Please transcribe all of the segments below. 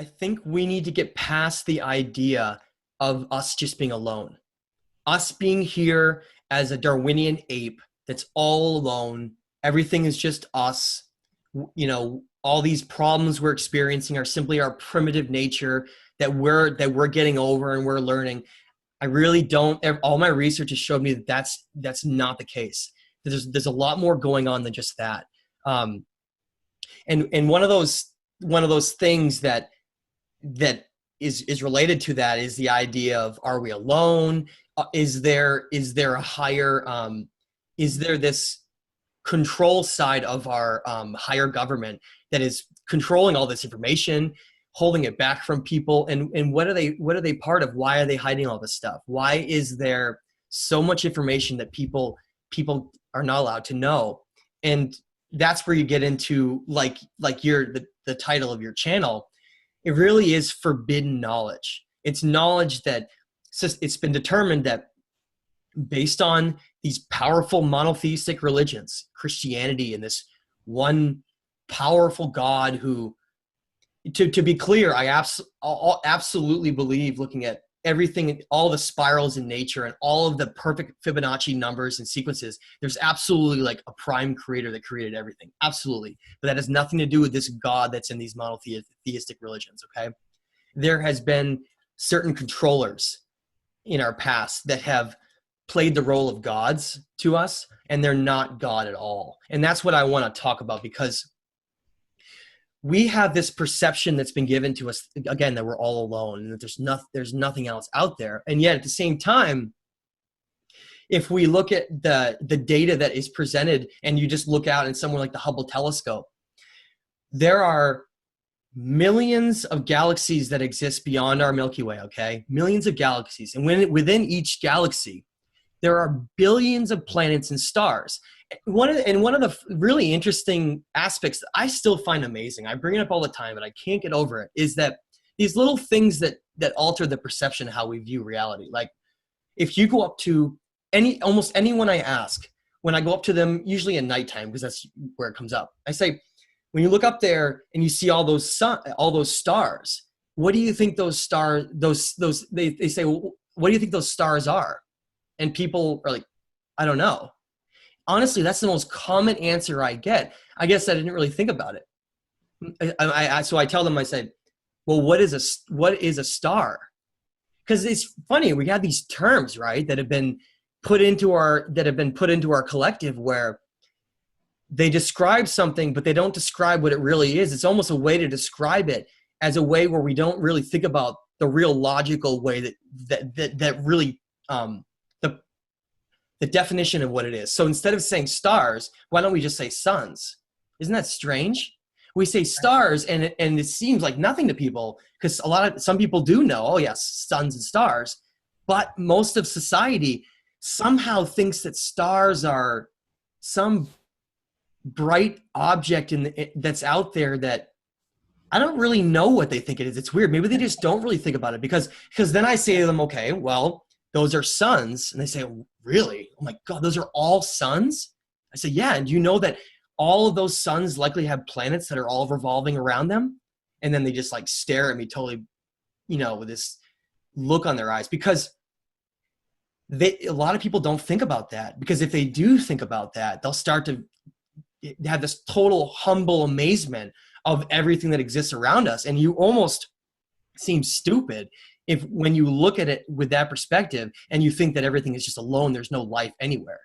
I think we need to get past the idea of us just being alone. Us being here as a Darwinian ape that's all alone. Everything is just us. You know, all these problems we're experiencing are simply our primitive nature that we're getting over and we're learning. I really don't. All my research has showed me that that's not the case. There's a lot more going on than just that. And one of those things that is related to that is the idea of, are we alone? Is there a higher, is there this control side of our higher government that is controlling all this information, holding it back from people? And what are they part of? Why are they hiding all this stuff? Why is there so much information that people are not allowed to know? And that's where you get into like the title of your channel. It really is forbidden knowledge. It's knowledge that it's been determined that based on these powerful monotheistic religions, Christianity and this one powerful God who, to be clear, I absolutely believe, looking at everything, all the spirals in nature and all of the perfect Fibonacci numbers and sequences, there's absolutely like a prime creator that created everything. Absolutely. But that has nothing to do with this God that's in these monotheistic religions, okay? There has been certain controllers in our past that have played the role of gods to us, and they're not God at all. And that's what I want to talk about, because we have this perception that's been given to us, again, that we're all alone and that there's nothing else out there. And yet at the same time, if we look at the data that is presented, and you just look out in somewhere like the Hubble telescope, there are millions of galaxies that exist beyond our Milky Way, okay? Millions of galaxies. And within each galaxy, there are billions of planets and stars. One of the really interesting aspects that I still find amazing, I bring it up all the time and I can't get over it, is that these little things that alter the perception of how we view reality. Like if you go up to almost anyone I ask, when I go up to them, usually at nighttime, because that's where it comes up, I say, when you look up there and you see all those stars, what do you think those stars, they say, well, what do you think those stars are? And people are like, I don't know. Honestly, that's the most common answer I get. I guess I didn't really think about it. So I tell them, I say, well, what is a star? Because it's funny, we have these terms, right, that have been put into our collective, where they describe something, but they don't describe what it really is. It's almost a way to describe it as a way where we don't really think about the real logical way that really the definition of what it is. So instead of saying stars, why don't we just say suns? Isn't that strange? We say stars, and it seems like nothing to people, because some people do know, oh yes, suns and stars, but most of society somehow thinks that stars are some bright object that's out there that I don't really know what they think it is. It's weird. Maybe they just don't really think about it, because then I say to them, okay, well, those are suns. And they say, really? Oh my God, those are all suns? I say, yeah. And do you know that all of those suns likely have planets that are all revolving around them? And then they just like stare at me totally, with this look on their eyes, because a lot of people don't think about that. Because if they do think about that, they'll start to have this total humble amazement of everything that exists around us. And you almost seem stupid when you look at it with that perspective and you think that everything is just alone, there's no life anywhere.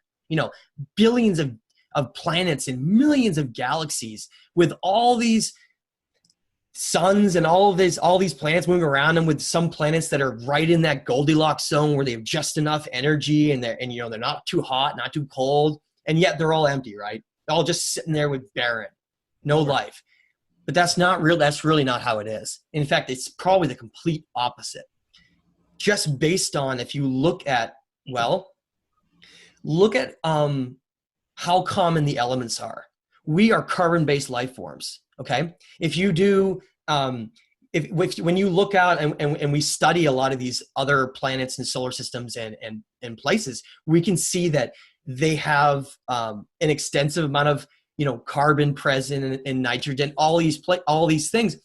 Billions of planets and millions of galaxies with all these suns and all these planets moving around them, with some planets that are right in that Goldilocks zone where they have just enough energy and they're not too hot, not too cold, and yet they're all empty, right? They're all just sitting there with barren, no life. But that's not real. That's really not how it is. In fact, it's probably the complete opposite. Just based on, if you look at how common the elements are. We are carbon-based life forms. Okay. If you do, when you look out and we study a lot of these other planets and solar systems and places, we can see that they have an extensive amount of carbon present and nitrogen, all these things.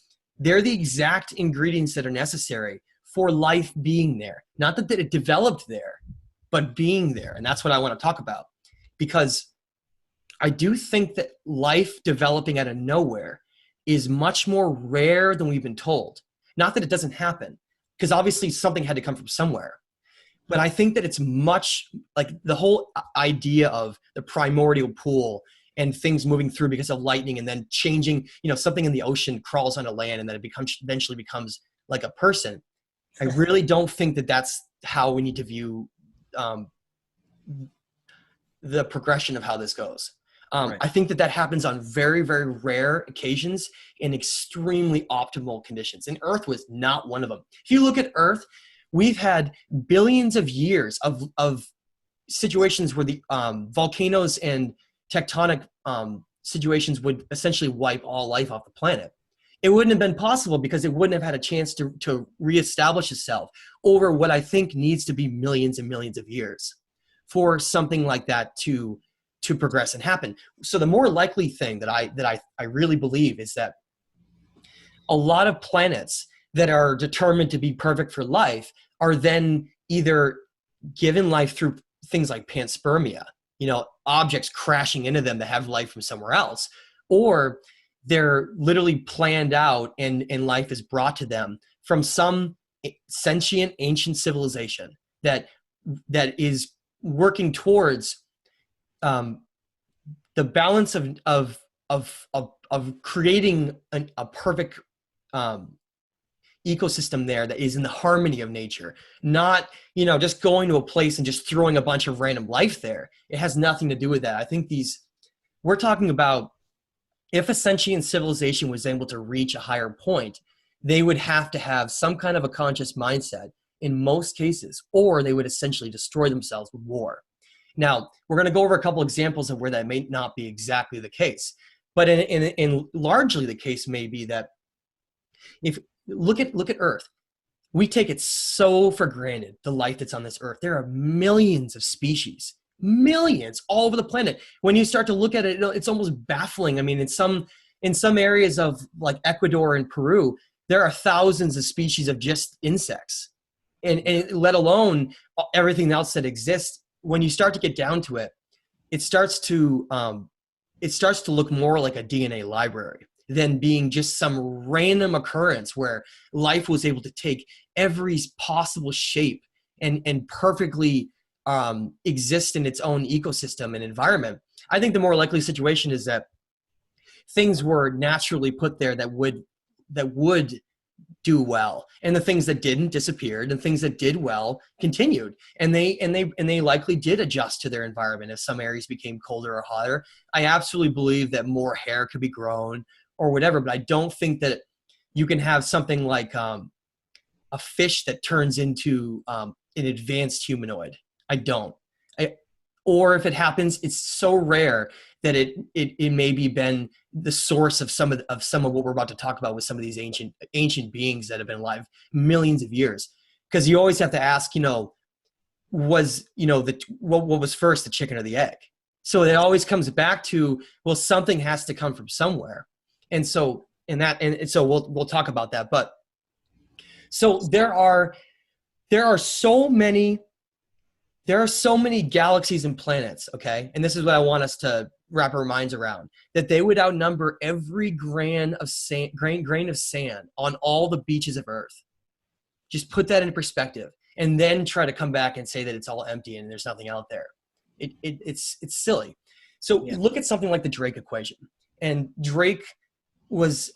they're the exact ingredients that are necessary for life being there. Not that it developed there, but being there. And that's what I want to talk about, because I do think that life developing out of nowhere is much more rare than we've been told. Not that it doesn't happen, because obviously something had to come from somewhere. But I think that it's much like the whole idea of the primordial pool and things moving through because of lightning and then changing, something in the ocean crawls onto land and then it eventually becomes like a person. I really don't think that that's how we need to view the progression of how this goes. Right. I think that happens on very, very rare occasions in extremely optimal conditions. And Earth was not one of them. If you look at Earth, we've had billions of years of situations where the volcanoes and tectonic situations would essentially wipe all life off the planet. It wouldn't have been possible because it wouldn't have had a chance to reestablish itself over what I think needs to be millions and millions of years for something like that to progress and happen. So the more likely thing that I really believe is that a lot of planets that are determined to be perfect for life are then either given life through things like panspermia, objects crashing into them that have life from somewhere else, or they're literally planned out and life is brought to them from some sentient ancient civilization that is working towards the balance of creating a perfect ecosystem there that is in the harmony of nature, not just going to a place and just throwing a bunch of random life there. It has nothing to do with that. I think we're talking about if a sentient civilization was able to reach a higher point, they would have to have some kind of a conscious mindset in most cases, or they would essentially destroy themselves with war. Now, we're going to go over a couple examples of where that may not be exactly the case, but in largely the case may be that if look at Earth, we take it so for granted, the life that's on this Earth. There are millions of species, millions all over the planet. When you start to look at it, it's almost baffling. I mean, in some areas of like Ecuador and Peru, there are thousands of species of just insects, and let alone everything else that exists. When you start to get down to it, it starts to look more like a DNA library than being just some random occurrence where life was able to take every possible shape and perfectly exist in its own ecosystem and environment. I think the more likely situation is that things were naturally put there that would do well, and the things that didn't disappeared, and things that did well continued, and they likely did adjust to their environment as some areas became colder or hotter. I absolutely believe that more hair could be grown or whatever, but I don't think that you can have something like a fish that turns into an advanced humanoid. I don't. Or if it happens, it's so rare that it maybe been the source of some of what we're about to talk about with some of these ancient beings that have been alive millions of years. Because you always have to ask, what was first, the chicken or the egg? So it always comes back to, well, something has to come from somewhere, and so we'll talk about that. But so there are so many galaxies and planets, okay? And this is what I want us to wrap our minds around, that they would outnumber every grain of sand on all the beaches of Earth. Just put that in perspective, and then try to come back and say that it's all empty and there's nothing out there. It's silly. So Look at something like the Drake equation. And Drake was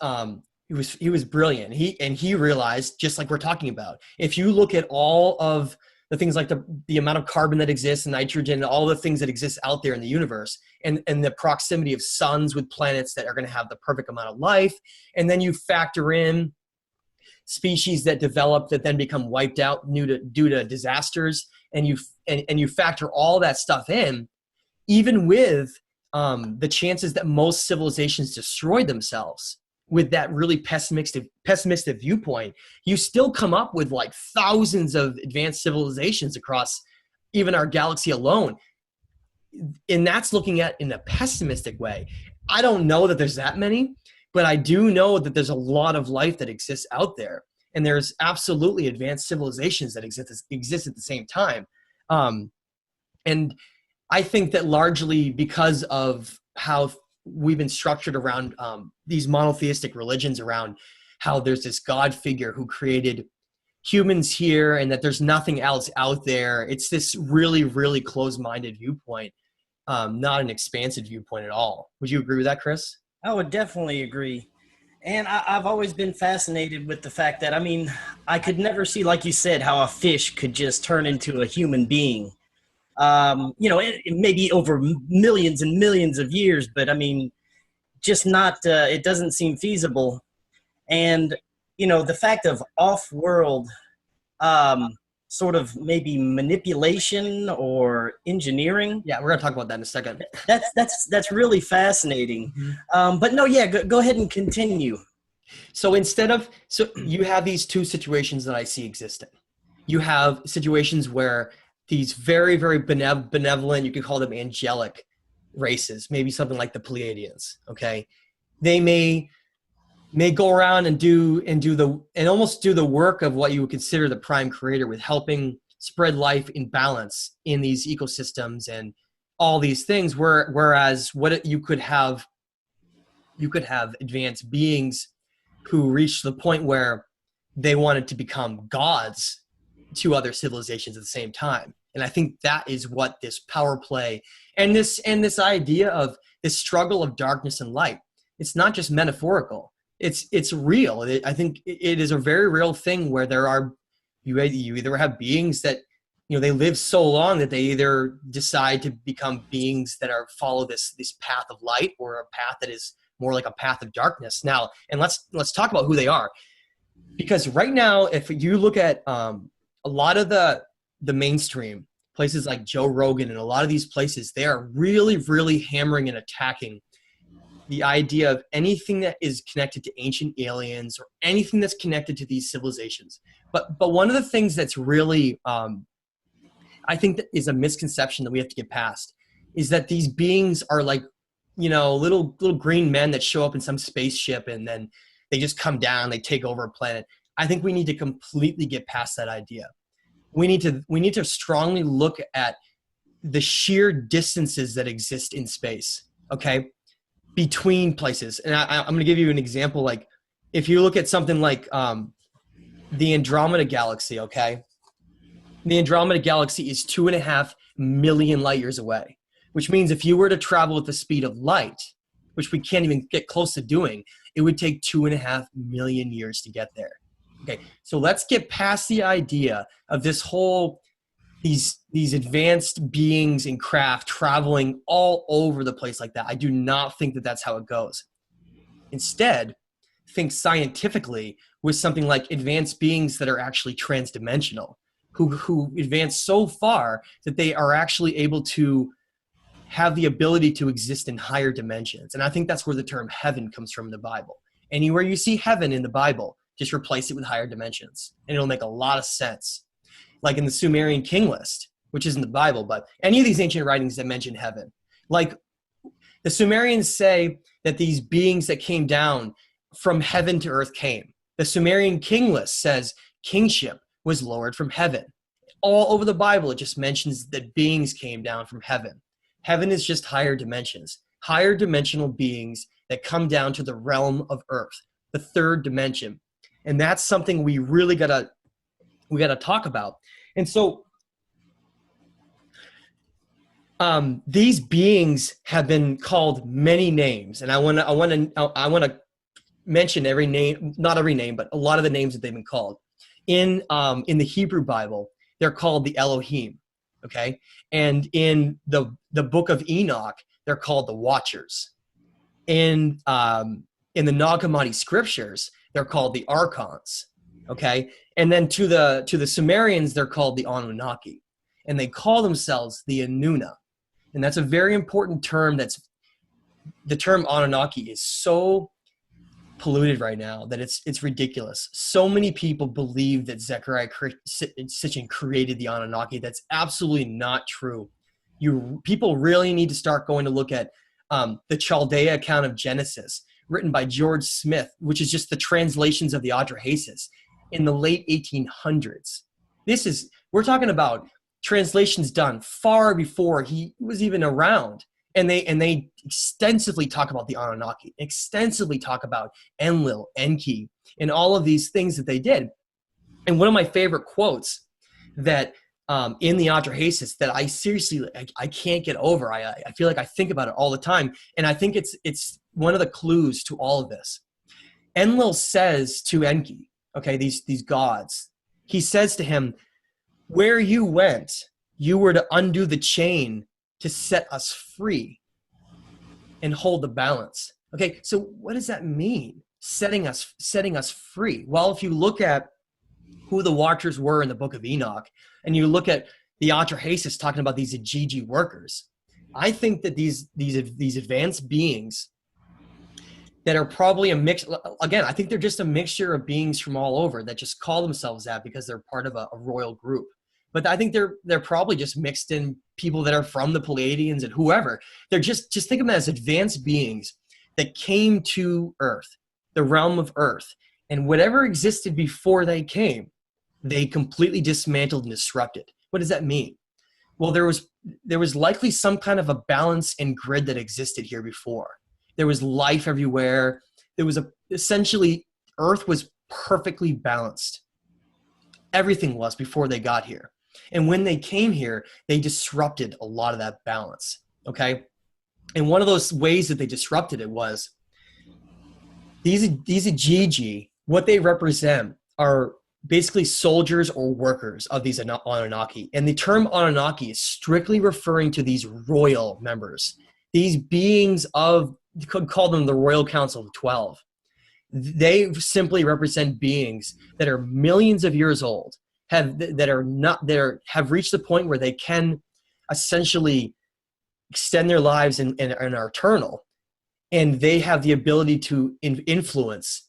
he was brilliant. He realized, just like we're talking about, if you look at all of the things like the amount of carbon that exists, nitrogen, and all the things that exist out there in the universe, and the proximity of suns with planets that are going to have the perfect amount of life, and then you factor in species that develop that then become wiped out due to disasters, and you factor all that stuff in, even with the chances that most civilizations destroy themselves with that really pessimistic viewpoint, you still come up with like thousands of advanced civilizations across even our galaxy alone. And that's looking at in a pessimistic way. I don't know that there's that many, but I do know that there's a lot of life that exists out there, and there's absolutely advanced civilizations that exist at the same time. And I think that largely because of how we've been structured around these monotheistic religions, around how there's this God figure who created humans here and that there's nothing else out there. It's this really, really closed-minded viewpoint, not an expansive viewpoint at all. Would you agree with that, Chris? I would definitely agree. And I've always been fascinated with the fact that, I mean, I could never see, like you said, how a fish could just turn into a human being. You know, it may be over millions and millions of years, but I mean, just not, it doesn't seem feasible. And, you know, the fact of off-world sort of maybe manipulation or engineering. Yeah, we're going to talk about that in a second. That's really fascinating. But no, yeah, go ahead and continue. So you have these two situations that I see existing. You have situations where these very, very benevolent, you could call them angelic races, maybe something like the Pleiadians, okay? They may go around and almost do the work of what you would consider the prime creator, with helping spread life in balance in these ecosystems and all these things. Whereas you could have advanced beings who reached the point where they wanted to become gods to other civilizations at the same time. And I think that is what this power play and this idea of this struggle of darkness and light, it's not just metaphorical. It's real. I think it is a very real thing where you either have beings that, you know, they live so long that they either decide to become beings that follow this path of light, or a path that is more like a path of darkness. Now, and let's talk about who they are, because right now, if you look at a lot of the mainstream places like Joe Rogan and a lot of these places, they are really, really hammering and attacking the idea of anything that is connected to ancient aliens or anything that's connected to these civilizations. But one of the things that's really, I think that is a misconception that we have to get past, is that these beings are like, you know, little green men that show up in some spaceship and then they just come down, they take over a planet. I think we need to completely get past that idea. We need to strongly look at the sheer distances that exist in space, okay, between places. And I'm going to give you an example. Like, if you look at something like the Andromeda Galaxy, okay, the Andromeda Galaxy is 2.5 million light years away, which means if you were to travel at the speed of light, which we can't even get close to doing, it would take 2.5 million years to get there. Okay, so let's get past the idea of this whole these advanced beings in craft traveling all over the place like that. I do not think that that's how it goes. Instead, think scientifically with something like advanced beings that are actually transdimensional, who advance so far that they are actually able to have the ability to exist in higher dimensions. And I think that's where the term heaven comes from in the Bible. Anywhere you see heaven in the Bible, just replace it with higher dimensions, and it'll make a lot of sense. Like in the Sumerian king list, which isn't the Bible, but any of these ancient writings that mention heaven. Like, the Sumerians say that these beings that came down from heaven to earth came. The Sumerian king list says kingship was lowered from heaven. All over the Bible, it just mentions that beings came down from heaven. Heaven is just higher dimensions, higher dimensional beings that come down to the realm of earth, the third dimension. And that's something we really gotta talk about. And so these beings have been called many names, and I want to mention every name, not every name, but a lot of the names that they've been called. In the Hebrew Bible, they're called the Elohim, okay? And in the book of Enoch, they're called the Watchers. In the Nag Hammadi scriptures, they're called the Archons, okay? And then to the Sumerians, they're called the Anunnaki, and they call themselves the Anuna. And that's a very important term. The term Anunnaki is so polluted right now that it's ridiculous. So many people believe that Zecharia Sitchin created the Anunnaki. That's absolutely not true. People really need to start going to look at the Chaldea account of Genesis, written by George Smith, which is just the translations of the Adrahasis in the late 1800s. We're talking about translations done far before he was even around. And they extensively talk about the Anunnaki, extensively talk about Enlil, Enki, and all of these things that they did. And one of my favorite quotes that in the Adrahasis that I seriously, I can't get over. I feel like I think about it all the time. And I think it's one of the clues to all of this. Enlil says to Enki, okay, these gods, he says to him, where you went, you were to undo the chain to set us free and hold the balance. Okay, so what does that mean? Setting us free. Well, if you look at who the Watchers were in the book of Enoch, and you look at the Atrahasis talking about these Igigi workers, I think that these advanced beings that are probably a mix, again, I think they're just a mixture of beings from all over that just call themselves that because they're part of a royal group. But I think they're probably just mixed in people that are from the Pleiadians and whoever. They're just think of them as advanced beings that came to Earth, the realm of Earth, and whatever existed before they came, they completely dismantled and disrupted. What does that mean? Well, there was likely some kind of a balance and grid that existed here before. There was life everywhere. There was essentially Earth was perfectly balanced. Everything was before they got here. And when they came here, they disrupted a lot of that balance, okay? And one of those ways that they disrupted it was these Igigi, what they represent are basically soldiers or workers of these Anunnaki. And the term Anunnaki is strictly referring to these royal members, these beings of, you could call them the Royal Council of 12. They simply represent beings that are millions of years old, have reached the point where they can essentially extend their lives and are eternal, and they have the ability to influence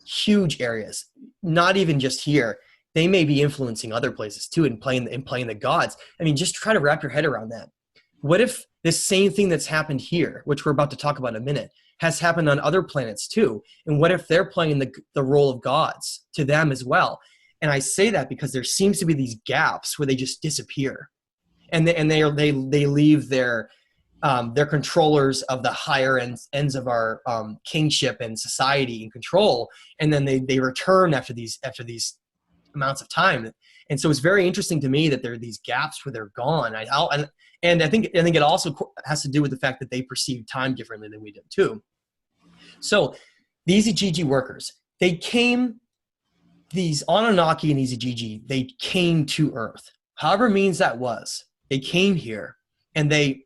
huge areas. Not even just here; they may be influencing other places too, and playing the gods. I mean, just try to wrap your head around that. What if this same thing that's happened here, which we're about to talk about in a minute, has happened on other planets too? And what if they're playing the role of gods to them as well? And I say that because there seems to be these gaps where they just disappear, and they leave their controllers of the higher ends of our kingship and society and control, and then they return after these amounts of time. And so it's very interesting to me that there are these gaps where they're gone. And I think it also has to do with the fact that they perceive time differently than we do too. So these Igigi workers, these Anunnaki and these Igigi, they came to Earth. However means that was, they came here and they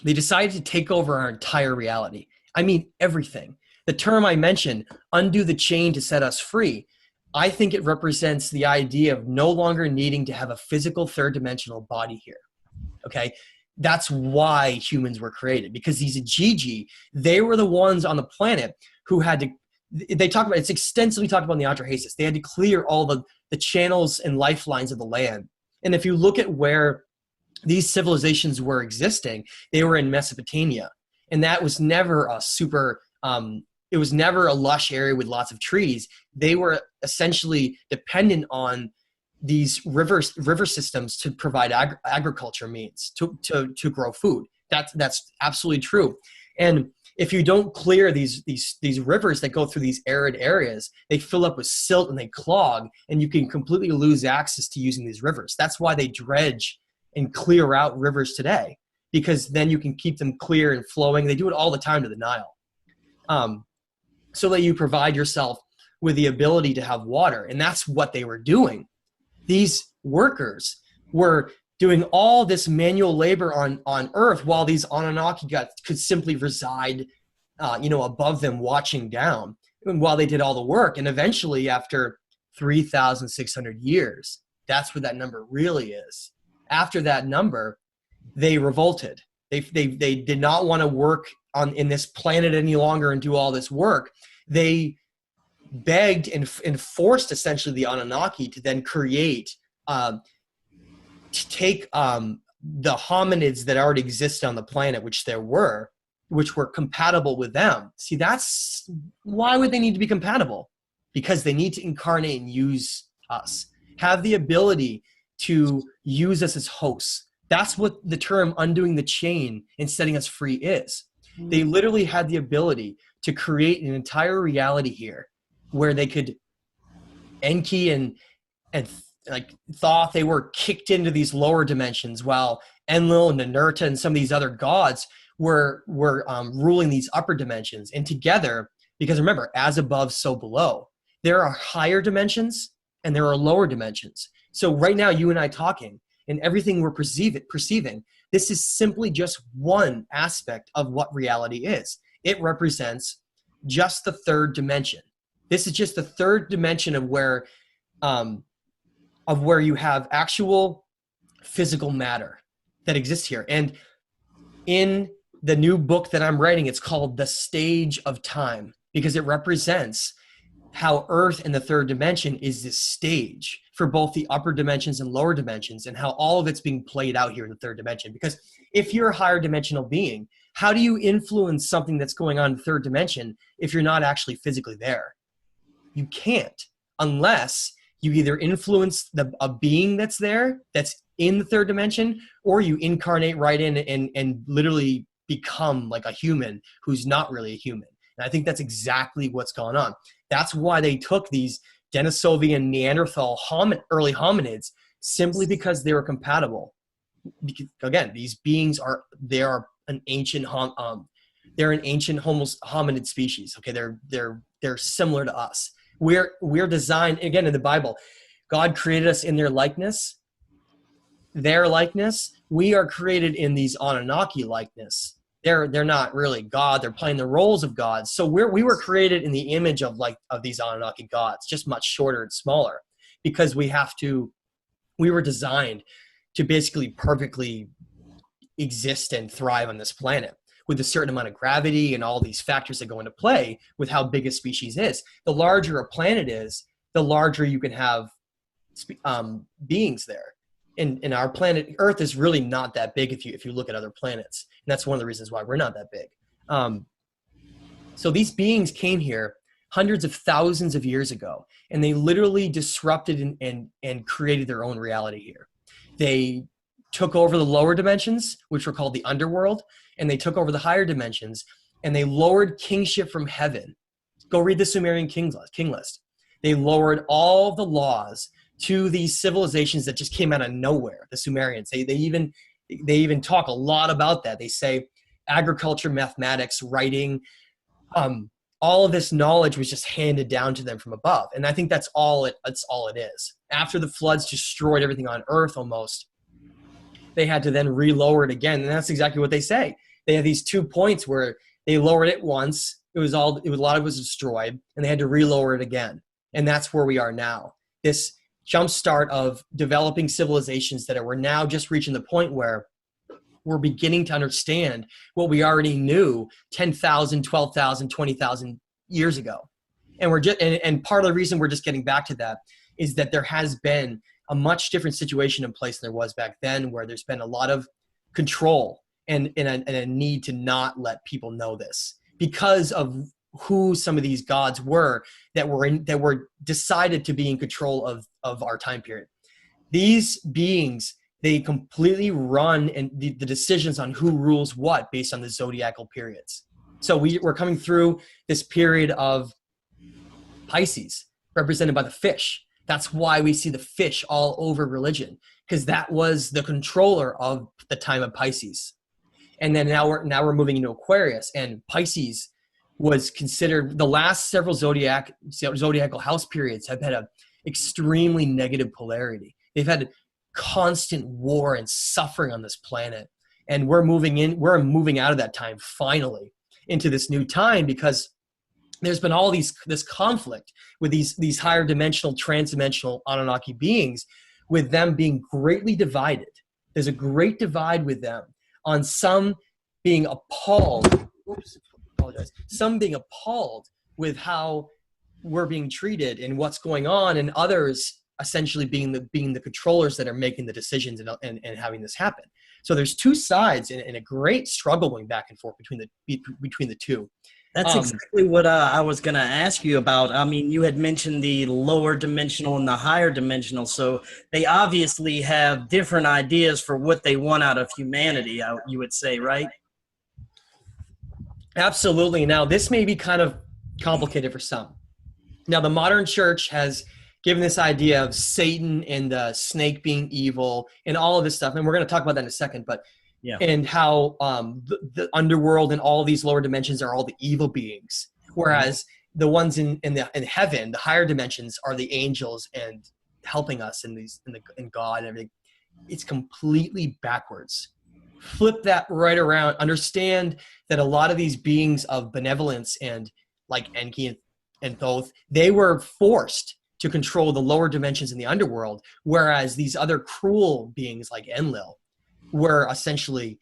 decided to take over our entire reality. I mean, everything. The term I mentioned, undo the chain to set us free, I think it represents the idea of no longer needing to have a physical third dimensional body here. Okay, that's why humans were created, because these Igigi, they were the ones on the planet who had to, it's extensively talked about in the Atrahasis. They had to clear all the channels and lifelines of the land. And if you look at where these civilizations were existing, they were in Mesopotamia. And that was never a it was never a lush area with lots of trees. They were essentially dependent on these river systems to provide agriculture means to grow food. That's absolutely true. And if you don't clear these rivers that go through these arid areas, they fill up with silt and they clog, and you can completely lose access to using these rivers. That's why they dredge and clear out rivers today, because then you can keep them clear and flowing. They do it all the time to the Nile, so that you provide yourself with the ability to have water. And that's what they were doing. These workers were doing all this manual labor on Earth, while these Anunnaki could simply reside, above them, watching down, while they did all the work. And eventually, after 3,600 years, that's what that number really is. After that number, they revolted. They did not want to work in this planet any longer and do all this work. They begged and forced essentially the Anunnaki to then create, to take the hominids that already existed on the planet, which there were, which were compatible with them. See, that's why would they need to be compatible? Because they need to incarnate and use us, have the ability to use us as hosts. That's what the term undoing the chain and setting us free is. They literally had the ability to create an entire reality here where they could Enki and like thought they were kicked into these lower dimensions, while Enlil and Ninurta and some of these other gods were ruling these upper dimensions. And together, because remember, as above, so below, there are higher dimensions and there are lower dimensions. So right now, you and I talking and everything we're perceiving, this is simply just one aspect of what reality is. It represents just the third dimension. This is just the third dimension of where you have actual physical matter that exists here. And in the new book that I'm writing, it's called The Stage of Time, because it represents how Earth in the third dimension is this stage for both the upper dimensions and lower dimensions, and how all of it's being played out here in the third dimension. Because if you're a higher dimensional being, how do you influence something that's going on in the third dimension if you're not actually physically there? You can't, unless you either influence a being that's there, that's in the third dimension, or you incarnate right in and literally become like a human who's not really a human. And I think that's exactly what's going on. That's why they took these Denisovian Neanderthal early hominids, simply because they were compatible. Because, again, these beings are an ancient hominid species. Okay, they're similar to us. We're designed, again, in the Bible, God created us in their likeness. We are created in these Anunnaki likeness. They're not really God. They're playing the roles of God. So we were created in the image of these Anunnaki gods, just much shorter and smaller, because we were designed to basically perfectly exist and thrive on this planet with a certain amount of gravity and all these factors that go into play with how big a species is. The larger a planet is, the larger you can have beings there. And our planet Earth is really not that big if you look at other planets. And that's one of the reasons why we're not that big. So these beings came here hundreds of thousands of years ago, and they literally disrupted and created their own reality here. They took over the lower dimensions, which were called the underworld, and they took over the higher dimensions, and they lowered kingship from heaven. Go read the Sumerian king list. They lowered all the laws to these civilizations that just came out of nowhere, the Sumerians. They even talk a lot about that. They say agriculture, mathematics, writing, all of this knowledge was just handed down to them from above. And I think that's all it is. After the floods destroyed everything on Earth almost, they had to then re-lower it again. And that's exactly what they say. They have these 2 points where they lowered it once. A lot of it was destroyed, and they had to re-lower it again. And that's where we are now. This jumpstart of developing civilizations that we're now just reaching the point where we're beginning to understand what we already knew 10,000, 12,000, 20,000 years ago. And and part of the reason we're just getting back to that is that there has been a much different situation in place than there was back then, where there's been a lot of control and a need to not let people know this because of who some of these gods were that were decided to be in control of our time period. These beings, they completely run and the decisions on who rules what based on the zodiacal periods. So we're coming through this period of Pisces, represented by the fish. That's why we see the fish all over religion, because that was the controller of the time of Pisces. And then now we're moving into Aquarius, and Pisces was considered, the last several zodiacal house periods have had a extremely negative polarity. They've had constant war and suffering on this planet. And we're moving out of that time finally into this new time, because there's been all this conflict with these higher dimensional, transdimensional Anunnaki beings, with them being greatly divided. There's a great divide with them on some being appalled. Some being appalled with how we're being treated and what's going on, and others essentially being the controllers that are making the decisions and having this happen. So there's two sides and a great struggle going back and forth between the two. That's exactly what I was going to ask you about. I mean, you had mentioned the lower dimensional and the higher dimensional. So they obviously have different ideas for what they want out of humanity, you would say, right? Absolutely. Now, this may be kind of complicated for some. Now, the modern church has given this idea of Satan and the snake being evil and all of this stuff. And we're going to talk about that in a second. But yeah. And how the underworld and all these lower dimensions are all the evil beings, whereas the ones in heaven, the higher dimensions, are the angels and helping us in God and everything. It's completely backwards. Flip that right around. Understand that a lot of these beings of benevolence and like Enki and Thoth, they were forced to control the lower dimensions in the underworld, whereas these other cruel beings like Enlil were essentially,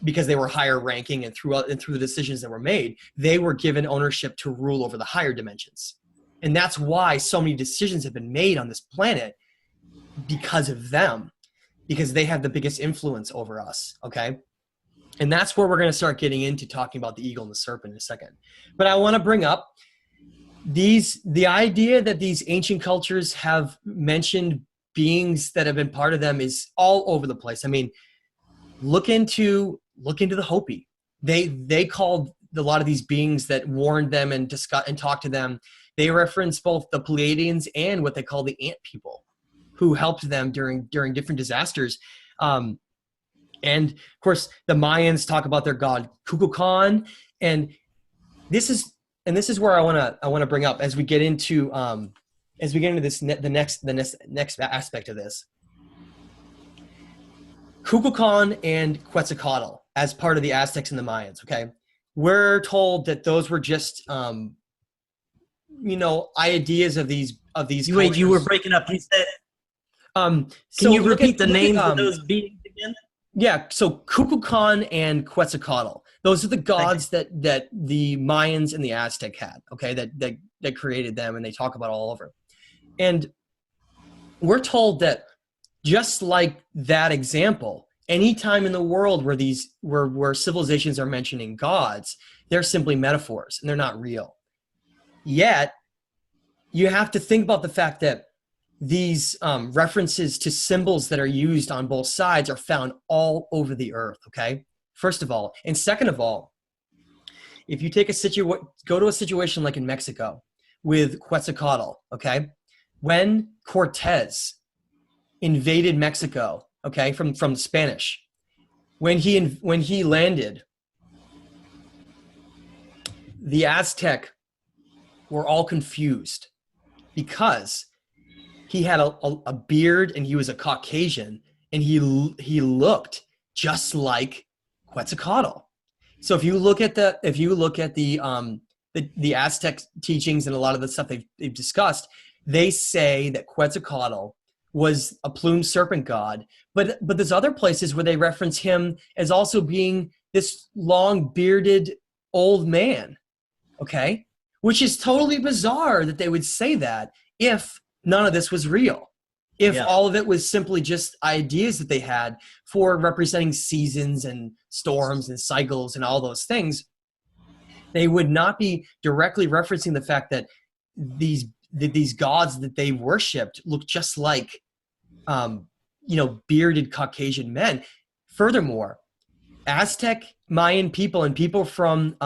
because they were higher ranking and through the decisions that were made, they were given ownership to rule over the higher dimensions. And that's why so many decisions have been made on this planet because of them, because they have the biggest influence over us, okay? And that's where we're going to start getting into talking about the eagle and the serpent in a second. But I want to bring up the idea that these ancient cultures have mentioned beings that have been part of them is all over the place. I mean, look into the Hopi. They called a lot of these beings that warned them and discussed and talked to them. They reference both the Pleiadians and what they call the ant people, who helped them during different disasters. And of course, the Mayans talk about their god Kukulkan, and this is where I want to bring up as we get into this the next aspect of this. Kukulkan and Quetzalcoatl as part of the Aztecs and the Mayans, okay? We're told that those were just, ideas of these Wait, you were breaking up. You said, can you repeat the names of those beings again? Yeah, so Kukulkan and Quetzalcoatl. Those are the gods that the Mayans and the Aztec had, okay, that created them, and they talk about all over. And we're told that just like that example, any time in the world where civilizations are mentioning gods, they're simply metaphors and they're not real. Yet, you have to think about the fact that these references to symbols that are used on both sides are found all over the earth, okay? First of all. And second of all, if you take go to a situation like in Mexico with Quetzalcoatl, okay? When Cortez invaded Mexico, okay, from the Spanish, when he landed, the Aztec were all confused because he had a beard and he was a Caucasian and he looked just like Quetzalcoatl. So if you look at the Aztec teachings and a lot of the stuff they've discussed, they say that Quetzalcoatl was a plumed serpent god, but there's other places where they reference him as also being this long bearded old man, okay? Which is totally bizarre that they would say that if none of this was real. If all of it was simply just ideas that they had for representing seasons and storms and cycles and all those things, they would not be directly referencing the fact that these gods that they worshipped look just like, bearded Caucasian men. Furthermore, Aztec, Mayan people and people from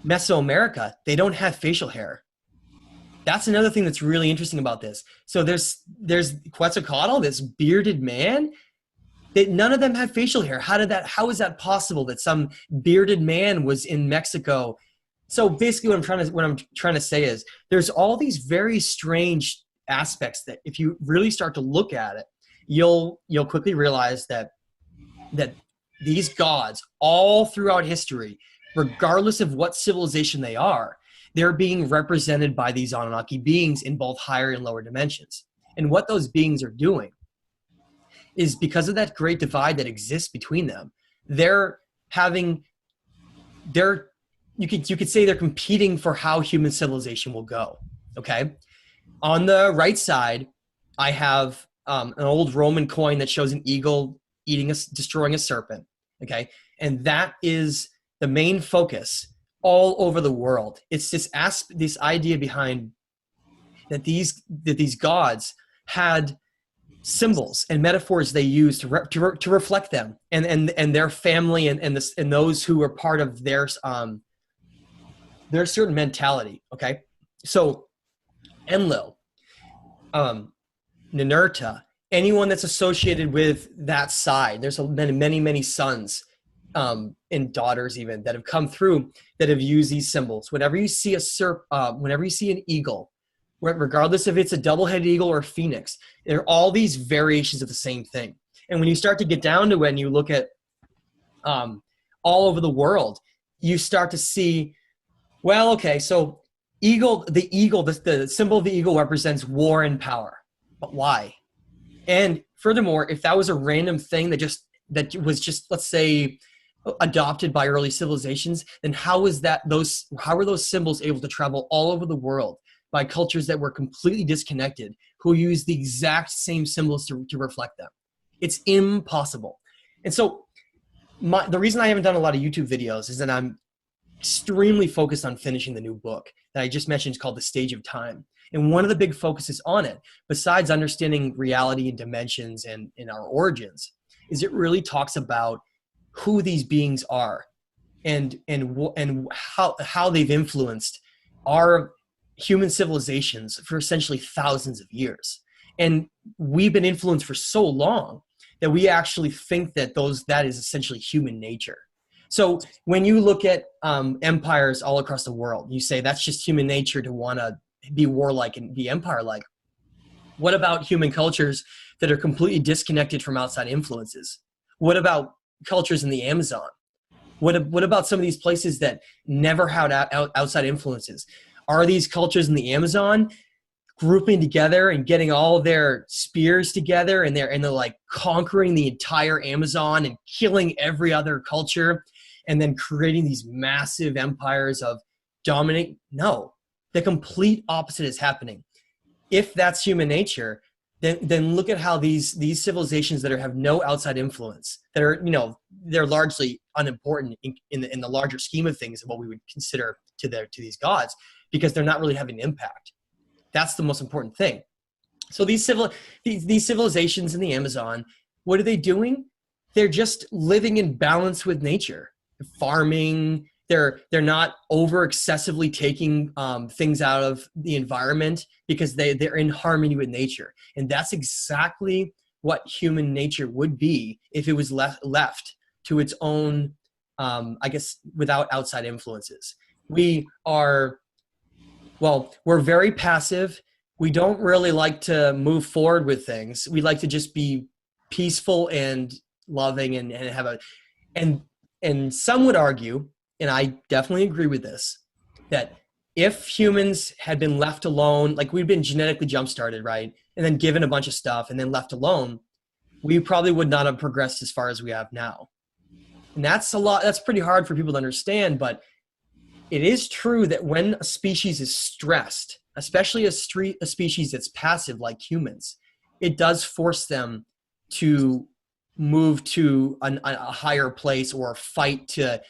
Mesoamerica, they don't have facial hair. That's another thing that's really interesting about this. So there's Quetzalcoatl, this bearded man, that none of them have facial hair. How is that possible that some bearded man was in Mexico? So basically what I'm trying to say is there's all these very strange aspects that if you really start to look at it, you'll quickly realize that these gods all throughout history, regardless of what civilization they are, they're being represented by these Anunnaki beings in both higher and lower dimensions. And what those beings are doing is, because of that great divide that exists between them, you could say they're competing for how human civilization will go, okay? On the right side, I have an old Roman coin that shows an eagle destroying a serpent. Okay. And that is the main focus all over the world. It's this idea behind that these gods had symbols and metaphors they used to reflect them and their family and those who were part of their certain mentality. Okay. So Enlil, Ninurta, anyone that's associated with that side, there's many sons and daughters even that have come through that have used these symbols. Whenever you see whenever you see an eagle, regardless if it's a double-headed eagle or a phoenix, there are all these variations of the same thing. And when you start to get down to it and you look at all over the world, you start to see, well, okay, so the symbol of the eagle represents war and power. But why? And furthermore, if that was a random thing that was just, let's say, adopted by early civilizations, then how were those symbols able to travel all over the world by cultures that were completely disconnected, who use the exact same symbols to reflect them? It's impossible. And so the reason I haven't done a lot of YouTube videos is that I'm extremely focused on finishing the new book that I just mentioned. It's called The Stage of Time. And one of the big focuses on it, besides understanding reality and dimensions and in our origins, is it really talks about who these beings are and how they've influenced our human civilizations for essentially thousands of years. And we've been influenced for so long that we actually think that that is essentially human nature. So when you look at empires all across the world, you say that's just human nature to want to be warlike and be empire-like. What about human cultures that are completely disconnected from outside influences? What about cultures in the Amazon? What about some of these places that never had outside influences? Are these cultures in the Amazon grouping together and getting all their spears together and they're like conquering the entire Amazon and killing every other culture and then creating these massive empires of dominating? No, the complete opposite is happening. If that's human nature, then look at how these civilizations that have no outside influence, that are, they're largely unimportant in the larger scheme of things of what we would consider to these gods, because they're not really having an impact. That's the most important thing. So these civilizations in the Amazon, what are they doing? They're just living in balance with nature, farming. They're not over excessively taking things out of the environment because they're in harmony with nature. And that's exactly what human nature would be if it was left to its own, without outside influences. We're very passive. We don't really like to move forward with things. We like to just be peaceful and loving and have and some would argue, and I definitely agree with this, that if humans had been left alone, like we've been genetically jump-started, right? And then given a bunch of stuff and then left alone, we probably would not have progressed as far as we have now. And that's pretty hard for people to understand, but it is true that when a species is stressed, especially a species that's passive like humans, it does force them to move to a higher place or fight to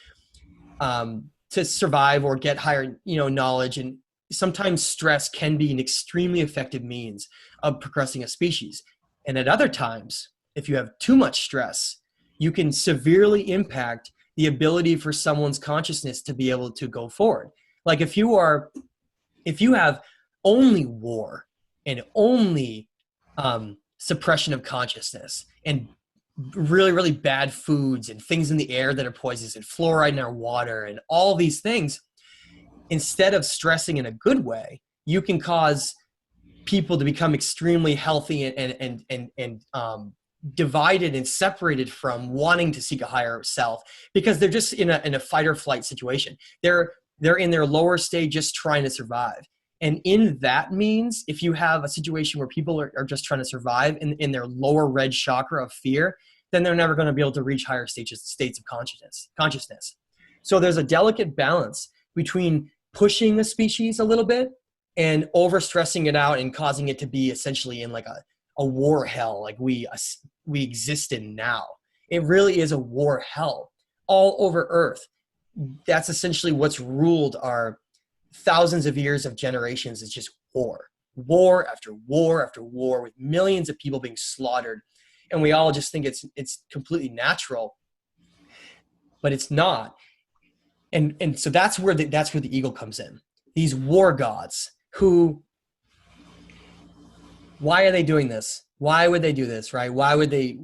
survive or get higher, knowledge. And sometimes stress can be an extremely effective means of progressing a species. And at other times, if you have too much stress, you can severely impact the ability for someone's consciousness to be able to go forward. Like if you have only war and only suppression of consciousness and really, really bad foods and things in the air that are poisonous and fluoride in our water and all these things, instead of stressing in a good way, you can cause people to become extremely healthy and divided and separated from wanting to seek a higher self, because they're just in a fight or flight situation. They're in their lower state just trying to survive. And in that means, if you have a situation where people are just trying to survive in their lower red chakra of fear, then they're never going to be able to reach higher states of consciousness. So there's a delicate balance between pushing the species a little bit and overstressing it out and causing it to be essentially in like a war hell like we exist in now. It really is a war hell all over Earth. That's essentially what's ruled our thousands of years of generations. It's just war after war after war, with millions of people being slaughtered. And we all just think it's completely natural, but it's not. And so that's where the ego comes in. These war gods who, why are they doing this? Why would they do this, right? Why would they?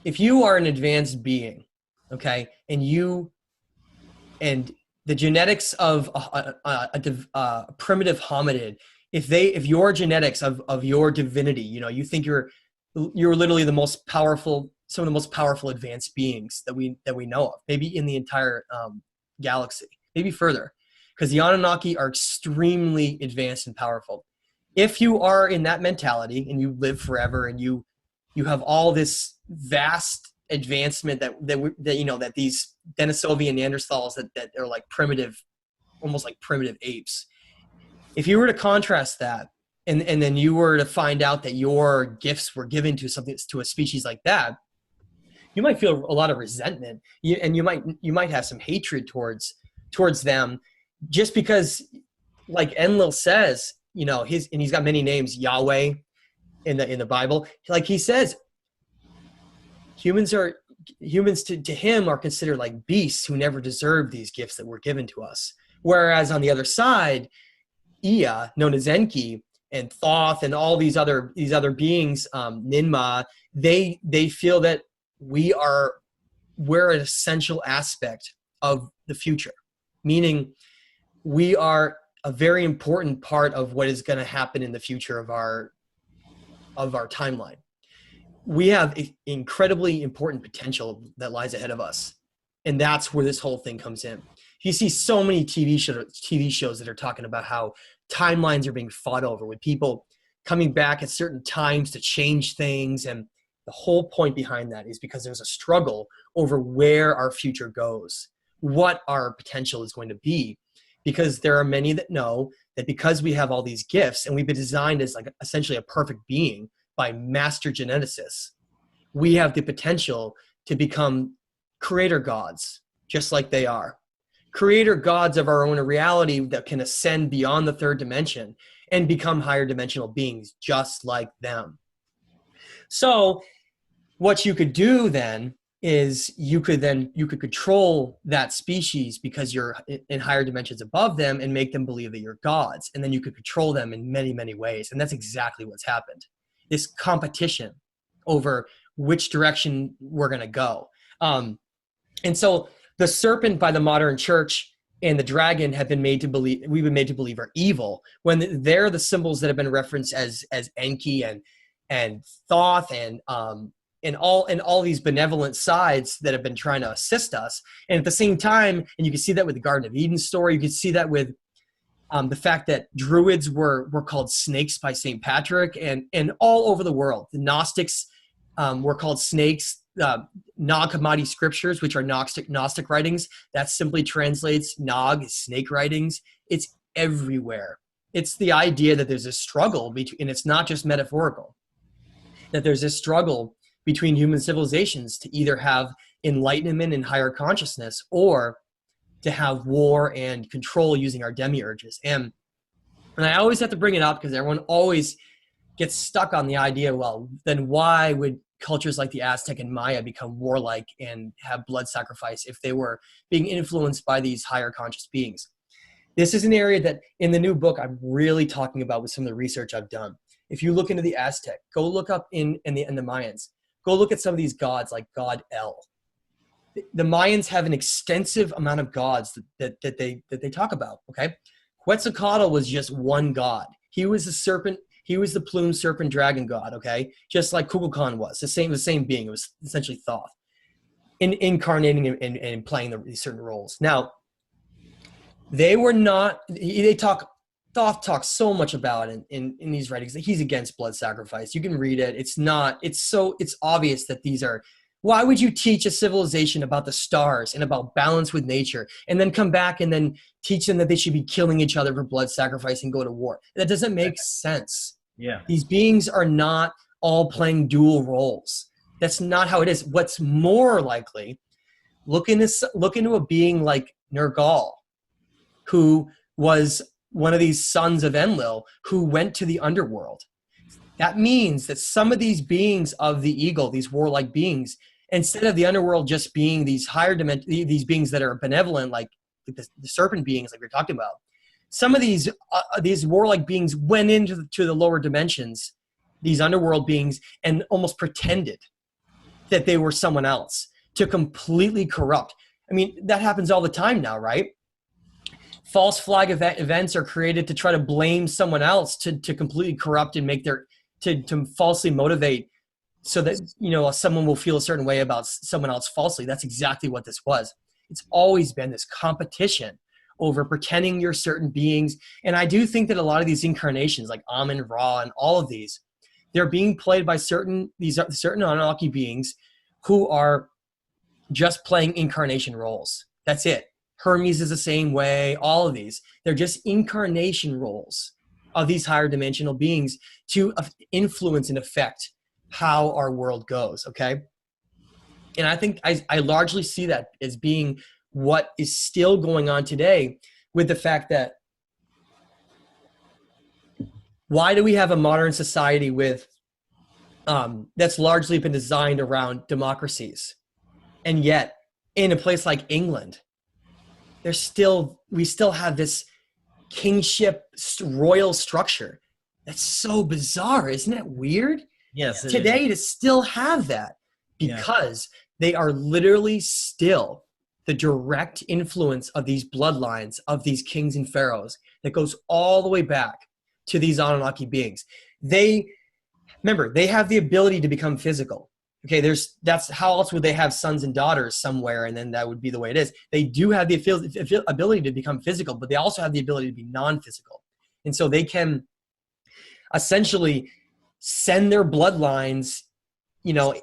If you are an advanced being, okay, and the genetics of a primitive hominid, if your genetics of your divinity, you think you're literally the most powerful, some of the most powerful advanced beings that we know of, maybe in the entire galaxy, maybe further, because the Anunnaki are extremely advanced and powerful. If you are in that mentality and you live forever and you have all this vast advancement that these Denisovian Neanderthals that are like primitive, almost like primitive apes. If you were to contrast that, and then you were to find out that your gifts were given to a species like that, you might feel a lot of resentment, and you might have some hatred towards them, just because, like Enlil says, he's got many names, Yahweh in the Bible. Like he says, humans to him are considered like beasts who never deserved these gifts that were given to us. Whereas on the other side, Ea, known as Enki, and Thoth, and all these other beings, Ninmah, they feel that we're an essential aspect of the future, meaning we are a very important part of what is going to happen in the future of our timeline. We have incredibly important potential that lies ahead of us, and that's where this whole thing comes in. You see so many TV shows that are talking about how timelines are being fought over, with people coming back at certain times to change things, and the whole point behind that is because there's a struggle over where our future goes, what our potential is going to be, because there are many that know that because we have all these gifts and we've been designed as like essentially a perfect being by master geneticists, we have the potential to become creator gods, just like they are. Creator gods of our own reality that can ascend beyond the third dimension and become higher dimensional beings, just like them. So what you could do then is you could control that species because you're in higher dimensions above them, and make them believe that you're gods. And then you could control them in many, many ways. And that's exactly what's happened. This competition over which direction we're going to go. And so the serpent by the modern church and the dragon we've been made to believe are evil, when they're the symbols that have been referenced as Enki and Thoth and all these benevolent sides that have been trying to assist us. And at the same time, and you can see that with the Garden of Eden story, you can see that with the fact that Druids were called snakes by St. Patrick, and all over the world. The Gnostics were called snakes. Nag Hammadi scriptures, which are Gnostic writings, that simply translates Nag as snake writings. It's everywhere. It's the idea that there's a struggle between, and it's not just metaphorical, that there's this struggle between human civilizations to either have enlightenment and higher consciousness, or to have war and control using our demiurges. And I always have to bring it up because everyone always gets stuck on the idea, well, then why would cultures like the Aztec and Maya become warlike and have blood sacrifice if they were being influenced by these higher conscious beings? This is an area that in the new book I'm really talking about with some of the research I've done. If you look into the Aztec, go look up in the Mayans, go look at some of these gods like God El. The Mayans have an extensive amount of gods that they talk about, okay? Quetzalcoatl was just one god. He was the serpent. He was the plumed serpent dragon god, okay? Just like Kukulkan was, the same being. It was essentially Thoth, incarnating and playing these certain roles. Now, they were not, Thoth talks so much about it in these writings that he's against blood sacrifice. You can read it. It's obvious that these are, why would you teach a civilization about the stars and about balance with nature and then come back and then teach them that they should be killing each other for blood sacrifice and go to war? That doesn't make sense. Yeah. These beings are not all playing dual roles. That's not how it is. What's more likely, look into a being like Nergal, who was one of these sons of Enlil, who went to the underworld. That means that some of these beings of the eagle, these warlike beings, instead of the underworld just being these higher dimension, these beings that are benevolent, like the serpent beings, like we're talking about, some of these warlike beings went into the lower dimensions, these underworld beings, and almost pretended that they were someone else to completely corrupt. I mean, that happens all the time now, right? False flag events are created to try to blame someone else to completely corrupt and make to falsely motivate so that, you know, someone will feel a certain way about someone else falsely. That's exactly what this was. It's always been this competition over pretending you're certain beings. And I do think that a lot of these incarnations, like Amun Ra and all of these, they're being played by certain Anunnaki beings who are just playing incarnation roles. That's it. Hermes is the same way. All of these, they're just incarnation roles of these higher dimensional beings to influence and affect how our world goes. Okay. And I think I largely see that as being what is still going on today, with the fact that why do we have a modern society with that's largely been designed around democracies, and yet in a place like England, we still have this kingship royal structure. That's so bizarre, isn't it weird? Yes, today to still have that, because they are literally still the direct influence of these bloodlines of these kings and pharaohs that goes all the way back to these Anunnaki beings. Remember, they have the ability to become physical. Okay, that's how else would they have sons and daughters somewhere, and then that would be the way it is. They do have the ability to become physical, but they also have the ability to be non-physical. And so they can essentially send their bloodlines, you know,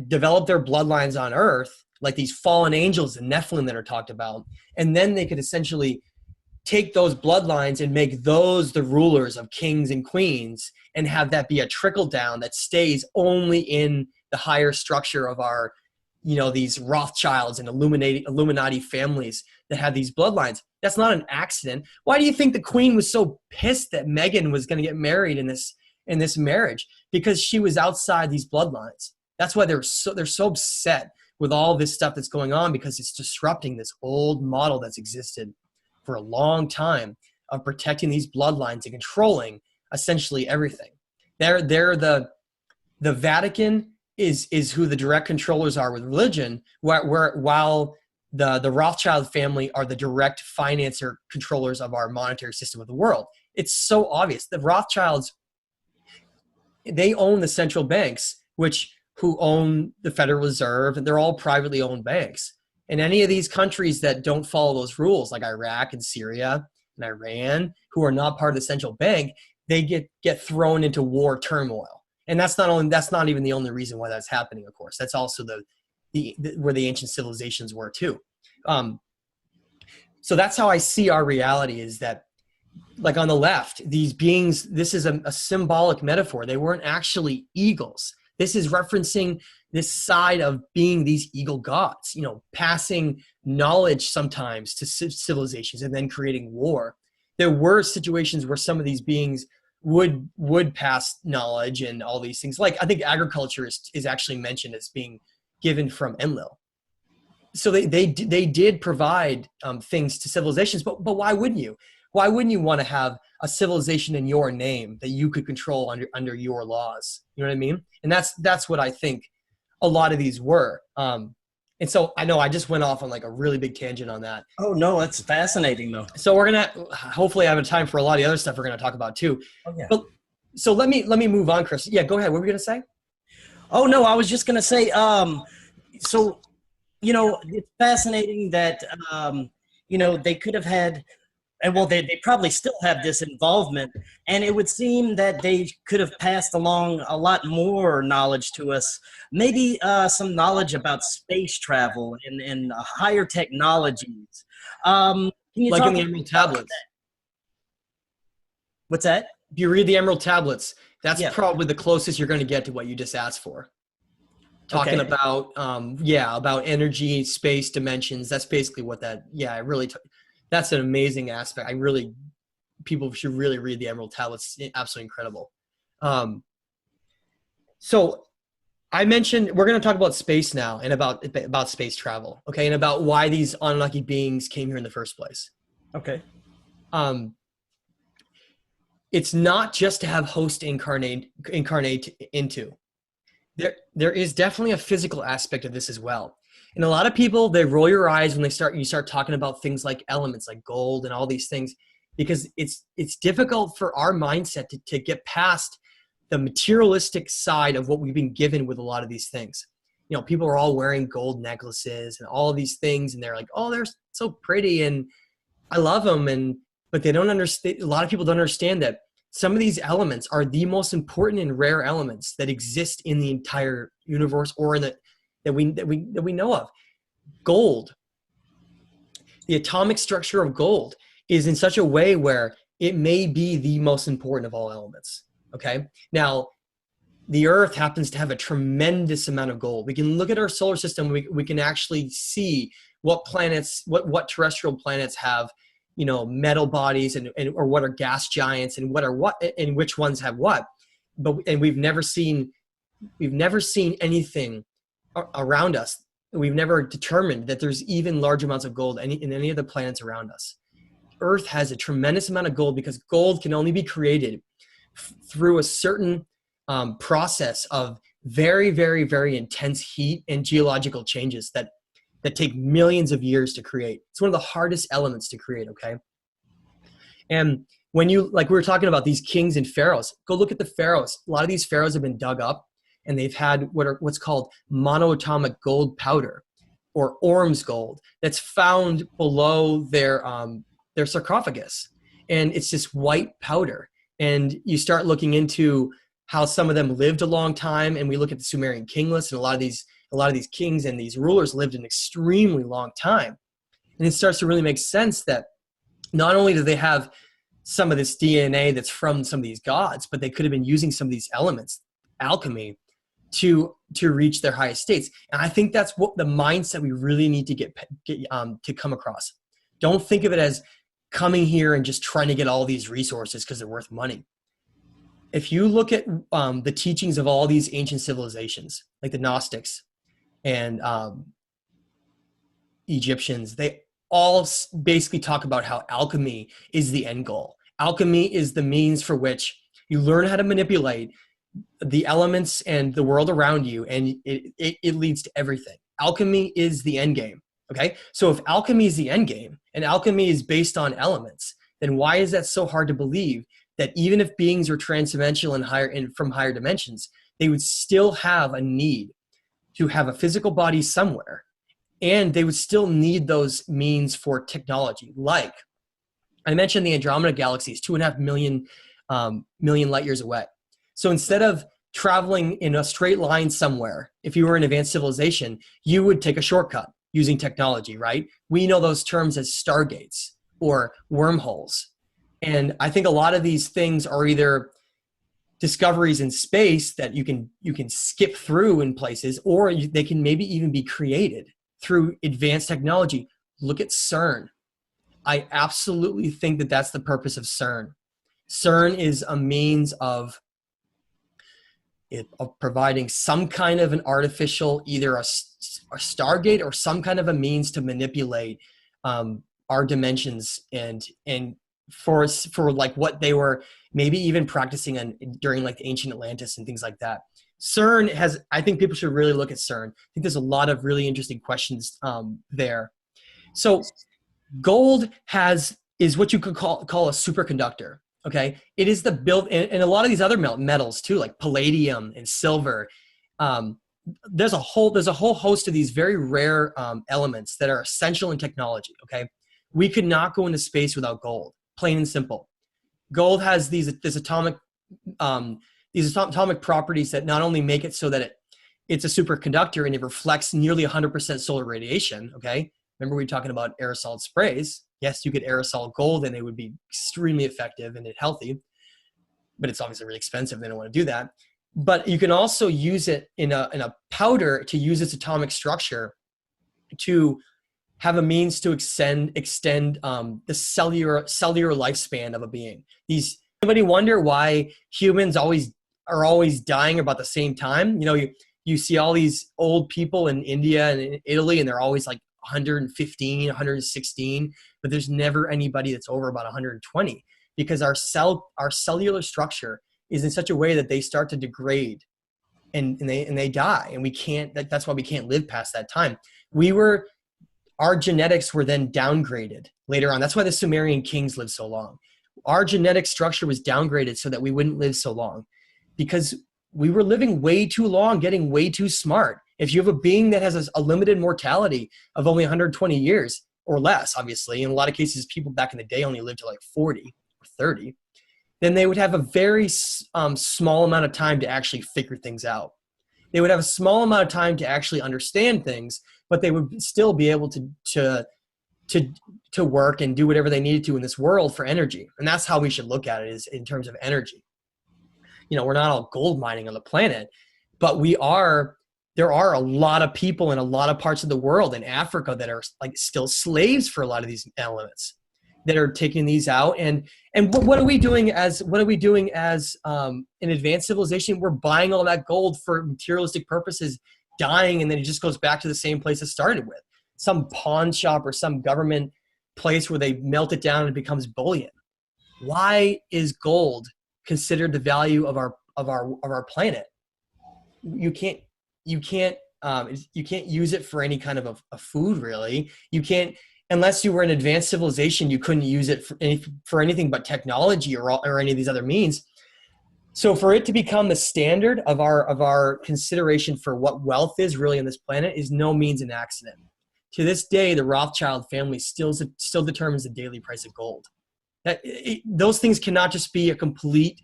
develop their bloodlines on Earth, like these fallen angels and Nephilim that are talked about. And then they could essentially take those bloodlines and make those the rulers of kings and queens, and have that be a trickle down that stays only in the higher structure of our, you know, these Rothschilds and Illuminati families that have these bloodlines. That's not an accident. Why do you think the Queen was so pissed that Meghan was going to get married in this marriage? Because she was outside these bloodlines. That's why they're so upset with all this stuff that's going on, because it's disrupting this old model that's existed for a long time of protecting these bloodlines and controlling essentially everything. They're the Vatican is who the direct controllers are with religion, while the Rothschild family are the direct financer controllers of our monetary system of the world. It's so obvious. The Rothschilds, they own the central banks, who own the Federal Reserve, and they're all privately owned banks. And any of these countries that don't follow those rules, like Iraq and Syria and Iran, who are not part of the central bank, they get thrown into war turmoil. And that's not even the only reason why that's happening, of course. That's also where the ancient civilizations were too. So that's how I see our reality, is that, like on the left, these beings, this is a symbolic metaphor. They weren't actually eagles. This is referencing this side of being these eagle gods, you know, passing knowledge sometimes to civilizations and then creating war. There were situations where some of these beings would pass knowledge and all these things. Like, I think agriculture is actually mentioned as being given from Enlil. So they did provide things to civilizations, but why wouldn't you? Why wouldn't you want to have a civilization in your name that you could control under your laws? You know what I mean? And that's what I think a lot of these were. And so I know I just went off on like a really big tangent on that. Oh no, that's fascinating though. So we're gonna hopefully have a time for a lot of the other stuff we're gonna talk about too. Oh, yeah. But so let me move on, Chris. Yeah, go ahead. What were we gonna say? Oh no, I was just gonna say. So you know, it's fascinating that you know, they could have had. And well, they probably still have this involvement, and it would seem that they could have passed along a lot more knowledge to us, maybe some knowledge about space travel and higher technologies. Can you like talk in the Emerald Tablets? What's that? If you read the Emerald Tablets, that's Yeah. probably the closest you're going to get to what you just asked for. talking Okay. about about energy, space, dimensions. That's basically what that. Yeah, I really. That's an amazing aspect. People should really read the Emerald Tablets. Absolutely incredible. So I mentioned we're going to talk about space now and about space travel, okay, and about why these Anunnaki beings came here in the first place. Okay. It's not just to have host incarnate into. There is definitely a physical aspect of this as well. And a lot of people, they roll your eyes when you start talking about things like elements like gold and all these things, because it's difficult for our mindset to get past the materialistic side of what we've been given with a lot of these things. You know, people are all wearing gold necklaces and all of these things, and they're like, oh, they're so pretty and I love them. But they don't understand. A lot of people don't understand that some of these elements are the most important and rare elements that exist in the entire universe, or in that we know of. Gold, the atomic structure of gold is in such a way where it may be the most important of all elements. Okay. Now, the Earth happens to have a tremendous amount of gold. We can look at our solar system. We can actually see what planets, what terrestrial planets have, you know, metal bodies and or what are gas giants and and which ones have what. And we've never seen anything around us. We've never determined that there's even large amounts of gold in any of the planets around us. Earth has a tremendous amount of gold because gold can only be created through a certain process of very, very, very intense heat and geological changes that take millions of years to create. It's one of the hardest elements to create, okay? And when like we were talking about these kings and pharaohs, go look at the pharaohs. A lot of these pharaohs have been dug up, and they've had what's called monoatomic gold powder, or Orm's gold, that's found below their sarcophagus. And it's this white powder. And you start looking into how some of them lived a long time, and we look at the Sumerian king list, and a lot of these kings and these rulers lived an extremely long time. And it starts to really make sense that not only do they have some of this DNA that's from some of these gods, but they could have been using some of these elements, alchemy, to reach their highest states. And I think that's what the mindset we really need to get to come across. Don't think of it as coming here and just trying to get all these resources because they're worth money. If you look at the teachings of all these ancient civilizations, like the Gnostics and Egyptians, they all basically talk about how alchemy is the end goal. Alchemy is the means for which you learn how to manipulate the elements and the world around you, and it leads to everything. Alchemy is the end game. Okay, so if alchemy is the end game and alchemy is based on elements, then why is that so hard to believe that even if beings are transdimensional and higher and from higher dimensions, they would still have a need to have a physical body somewhere, and they would still need those means for technology? Like I mentioned, the Andromeda galaxy is 2.5 million light years away. So instead of traveling in a straight line somewhere, if you were an advanced civilization, you would take a shortcut using technology, right? We know those terms as stargates or wormholes. And I think a lot of these things are either discoveries in space that you can skip through in places, or they can maybe even be created through advanced technology. Look at CERN. I absolutely think that that's the purpose of CERN. CERN is a means of providing some kind of an artificial, either a stargate or some kind of a means to manipulate our dimensions and for like what they were maybe even practicing during like the ancient Atlantis and things like that. CERN has, I think people should really look at CERN. I think there's a lot of really interesting questions there. So gold is what you could call a superconductor. Okay, it is the build, and a lot of these other metals too, like palladium and silver. There's a whole host of these very rare elements that are essential in technology. Okay, we could not go into space without gold, plain and simple. Gold has these atomic properties that not only make it so that it's a superconductor and it reflects nearly 100% solar radiation. Okay, remember we were talking about aerosol sprays. Yes, you could aerosol gold and it would be extremely effective and healthy, but it's obviously really expensive. They don't want to do that. But you can also use it in a powder to use its atomic structure to have a means to extend the cellular lifespan of a being. Anybody wonder why humans are always dying about the same time? You see all these old people in India and in Italy, and they're always like 115, 116, but there's never anybody that's over about 120, because our cellular structure is in such a way that they start to degrade and they die, and that's why we can't live past that time. Our genetics were then downgraded later on. That's why the Sumerian kings lived so long. Our genetic structure was downgraded so that we wouldn't live so long, because we were living way too long, getting way too smart. If you have a being that has a limited mortality of only 120 years or less, obviously, in a lot of cases, people back in the day only lived to like 40 or 30, then they would have a very small amount of time to actually figure things out. They would have a small amount of time to actually understand things, but they would still be able to work and do whatever they needed to in this world for energy. And that's how we should look at it, is in terms of energy. We're not all gold mining on the planet, but there are a lot of people in a lot of parts of the world, in Africa, that are like still slaves for a lot of these elements, that are taking these out. And what are we doing as an advanced civilization? We're buying all that gold for materialistic purposes, dying, and then it just goes back to the same place it started with, some pawn shop or some government place where they melt it down and it becomes bullion. Why is gold considered the value of our planet? You can't use it for any kind of a food, really. You can't, unless you were an advanced civilization, you couldn't use it for anything but technology or any of these other means. So for it to become the standard of our consideration for what wealth is really on this planet is no means an accident. To this day, the Rothschild family still determines the daily price of gold. Those things cannot just be a complete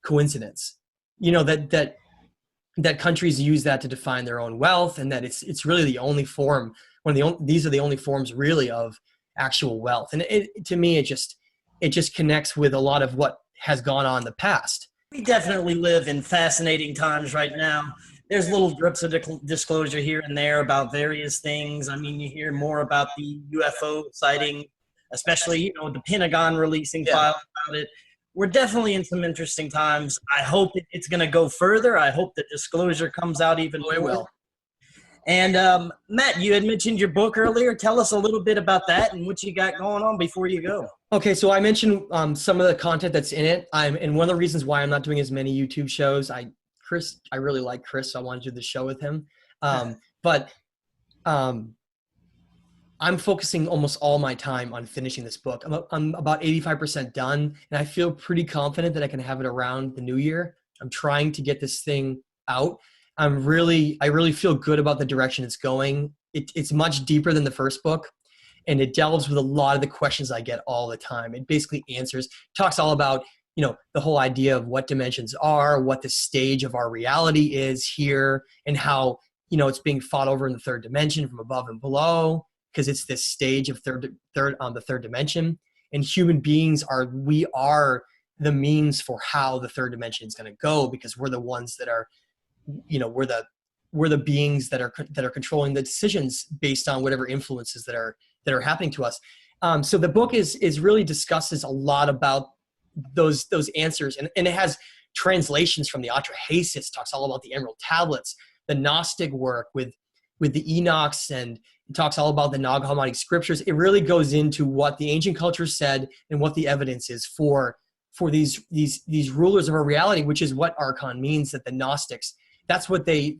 coincidence. That countries use that to define their own wealth, and that it's really the only form. These are the only forms really of actual wealth. And to me, it just connects with a lot of what has gone on in the past. We definitely live in fascinating times right now. There's little drips of disclosure here and there about various things. I mean, you hear more about the UFO sighting, especially, the Pentagon releasing files about it. We're definitely in some interesting times. I hope it's going to go further. I hope the disclosure comes out even more. It will. And Matt, you had mentioned your book earlier. Tell us a little bit about that and what you got going on before you go. Okay, so I mentioned some of the content that's in it. And one of the reasons why I'm not doing as many YouTube shows, I really like Chris, so I wanted to do the show with him. But I'm focusing almost all my time on finishing this book. I'm about 85% done, and I feel pretty confident that I can have it around the new year. I'm trying to get this thing out. I really feel good about the direction it's going. It's much deeper than the first book, and it delves with a lot of the questions I get all the time. It basically talks all about, the whole idea of what dimensions are, what the stage of our reality is here, and how, it's being fought over in the third dimension from above and below, because it's this stage of the third dimension. And human beings are the means for how the third dimension is going to go, because we're the ones that are, we're the beings that are controlling the decisions based on whatever influences that are happening to us. So the book is really discusses a lot about those answers, and it has translations from the Atrahasis, talks all about the Emerald Tablets, the Gnostic work with the Enochs, and it talks all about the Nag Hammadi scriptures. It really goes into what the ancient culture said and what the evidence is for these rulers of our reality, which is what Archon means. That the Gnostics, that's what they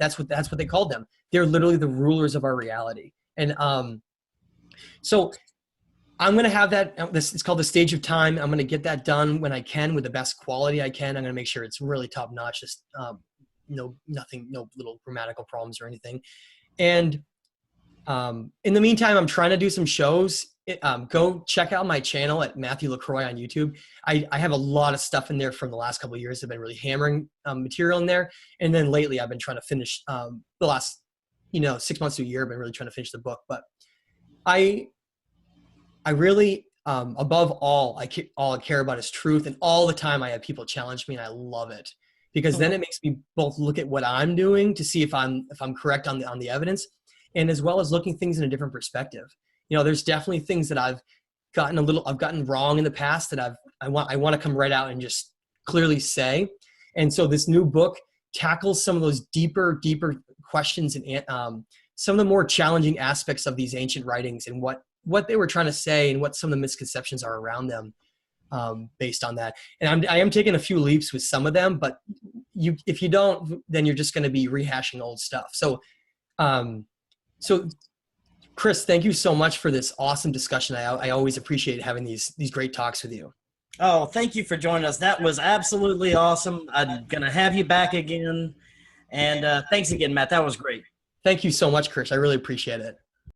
called them. They're literally the rulers of our reality. And so I'm going to have that. It's called The Stage of Time. I'm going to get that done when I can with the best quality I can. I'm going to make sure it's really top notch. Just no little grammatical problems or anything. And in the meantime, I'm trying to do some shows. Go check out my channel at Mathieu LaCroix on YouTube. I have a lot of stuff in there from the last couple of years. I've been really hammering material in there. And then lately I've been trying to finish the last, 6 months to a year, I've been really trying to finish the book. But I really, above all, all I care about is truth. And all the time I have people challenge me, and I love it. because then it makes me both look at what I'm doing to see if I'm correct on the evidence, and as well as looking things in a different perspective. There's definitely things that I've gotten wrong in the past that I want to come right out and just clearly say. And so this new book tackles some of those deeper questions and some of the more challenging aspects of these ancient writings and what they were trying to say and what some of the misconceptions are around them, based on that. And I am taking a few leaps with some of them, but if you don't, then you're just going to be rehashing old stuff. So Chris, thank you so much for this awesome discussion. I always appreciate having these great talks with you. Oh, thank you for joining us. That was absolutely awesome. I'm going to have you back again. And thanks again, Matt. That was great. Thank you so much, Chris. I really appreciate it.